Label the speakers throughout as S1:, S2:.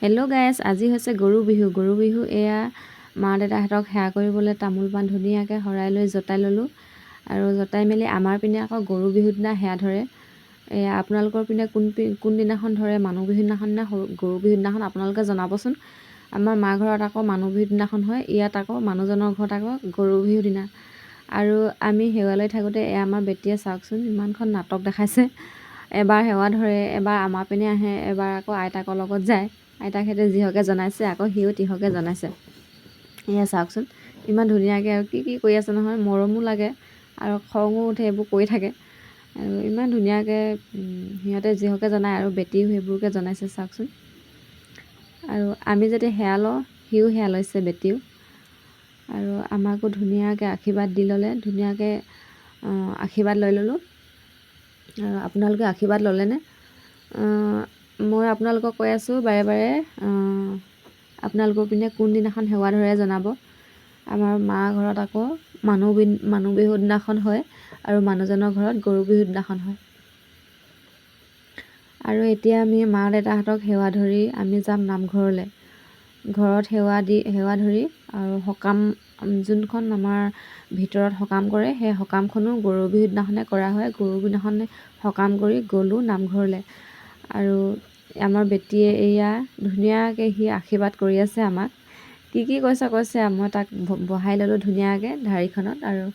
S1: Hello' guys, আজি হৈছে গৰু বিহু। গৰু বিহু এয়া মা দেউতাহঁতক সেৱা কৰিবলৈ তামোল পাণ ধুনীয়াকৈ শৰাই লৈ জতাই ল'লোঁ। আৰু জতাই মেলি আমাৰ পিনে আকৌ গৰু বিহুৰ দিনা সেৱা ধৰে। এয়া আপোনালোকৰ পিনে কোনদিনাখন ধৰে, মানুহ বিহুৰ দিনাখন নে গৰু বিহুৰ দিনাখন, আপোনালোকে জনাবচোন। আমাৰ মা ঘৰত আকৌ মানুহ বিহুৰ দিনাখন হয়, ইয়াত আকৌ মানুহজনৰ ঘৰত আকৌ গৰু বিহুৰ দিনা। আৰু আমি সেৱা লৈ থাকোঁতে এয়া আমাৰ বেটীয়ে চাওকচোন ইমানখন নাটক দেখাইছে। এবাৰ সেৱা ধৰে, এবাৰ আমাৰ পিনে আহে, এবাৰ আকৌ আইতাকৰ লগত যায়। আইতাকহঁতে যিহকে জনাইছে আকৌ সিও তিহকে জনাইছে। এয়া চাওকচোন ইমান ধুনীয়াকৈ আৰু কি কৰি আছে নহয়, মৰমো লাগে আৰু খঙো উঠে এইবোৰ কৰি থাকে। আৰু ইমান ধুনীয়াকৈ সিহঁতে যিহকে জনায় আৰু বেটীও সেইবোৰকে জনাইছে চাওকচোন। আৰু আমি যদি সেৱা লওঁ, সিও সেৱা লৈছে বেটীও। আৰু আমাকো ধুনীয়াকৈ আশীৰ্বাদ দি ল'লে, ধুনীয়াকৈ আশীৰ্বাদ লৈ ল'লোঁ। আৰু আপোনালোকে আশীৰ্বাদ ল'লেনে? মই আপোনালোকক কৈ আছোঁ বাৰে বাৰে, আপোনালোকৰ পিনে কোনদিনাখন সেৱা ধৰে জনাব। আমাৰ মা ঘৰত আকৌ মানুহ বিহুৰ দিনাখন হয় আৰু মানুহজনৰ ঘৰত গৰু বিহুৰ দিনাখন হয়। আৰু এতিয়া আমি মা দেউতাহঁতক সেৱা ধৰি আমি যাম নামঘৰলৈ। ঘৰত সেৱা ধৰি আৰু সকাম, যোনখন আমাৰ ভিতৰত সকাম কৰে সেই সকামখনো গৰু বিহুৰ দিনাখনে কৰা হয়। গৰু বিহুৰ দিনাখনে সকাম কৰি গ'লোঁ নামঘৰলৈ। আৰু আমাৰ বেটীয়ে এয়া ধুনীয়াকৈ সি আশীৰ্বাদ কৰি আছে আমাক। কি কৈছে মই তাক বহাই ল'লোঁ ধুনীয়াকৈ ঢাৰিখনত। আৰু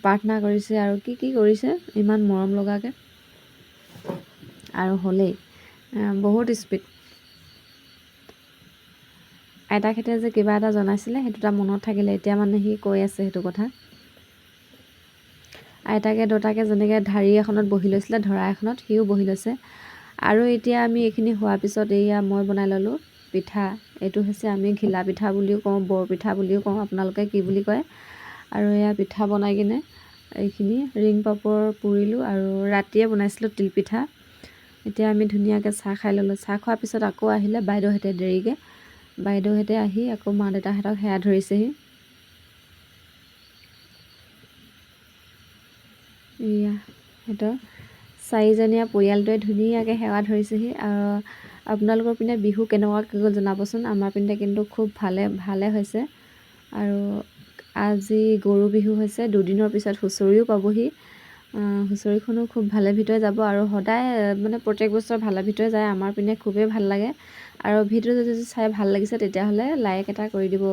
S1: প্ৰাৰ্থনা কৰিছে আৰু কি কৰিছে ইমান মৰম লগাকৈ। আৰু হ'লেই বহুত স্পীড। আইতাকহঁতে যে কিবা এটা জনাইছিলে সেইটো তাৰ মনত থাকিলে, এতিয়া মানে সি কৈ আছে সেইটো কথা। আইতাকে দেউতাকে যেনেকৈ ঢাৰি এখনত বহি লৈছিলে, ধৰা এখনত, সিও বহি লৈছে। আৰু এতিয়া আমি এইখিনি হোৱাৰ পিছত এয়া মই বনাই ল'লোঁ পিঠা। এইটো হৈছে আমি ঘিলা পিঠা বুলিও কওঁ, বৰ পিঠা বুলিও কওঁ, আপোনালোকে কি বুলি কয়। আৰু এয়া পিঠা বনাই কিনে এইখিনি ৰিং পাপৰ পুৰিলোঁ আৰু ৰাতিয়ে বনাইছিলোঁ তিলপিঠা। এতিয়া আমি ধুনীয়াকৈ চাহ খাই ল'লোঁ। চাহ খোৱাৰ পিছত আকৌ আহিলে বাইদেউহঁতে দেৰিকৈ। বাইদেউহঁতে আহি আকৌ মা দেউতাহঁতক সেৱা ধৰিছেহি। এয়া সিহঁতৰ চাৰিজনীয়া পৰিয়ালটোৱে ধুনীয়াকৈ সেৱা ধৰিছেহি। আৰু আপোনালোকৰ পিনে বিহু কেনেকুৱাকৈ গ'ল জনাবচোন। আমাৰ পিনে কিন্তু খুব ভালে হৈছে। আৰু আজি গৰু বিহু হৈছে, দুদিনৰ পিছত হুঁচৰিও পাবহি। হুঁচৰিখনো খুব ভালে ভিতৰে যাব আৰু সদায় মানে প্ৰত্যেক বছৰ ভালে ভিতৰে যায়। আমাৰ পিনে খুবেই ভাল লাগে। আৰু ভিডিঅ'টো যদি চাই ভাল লাগিছে তেতিয়াহ'লে লাইক এটা কৰি দিব।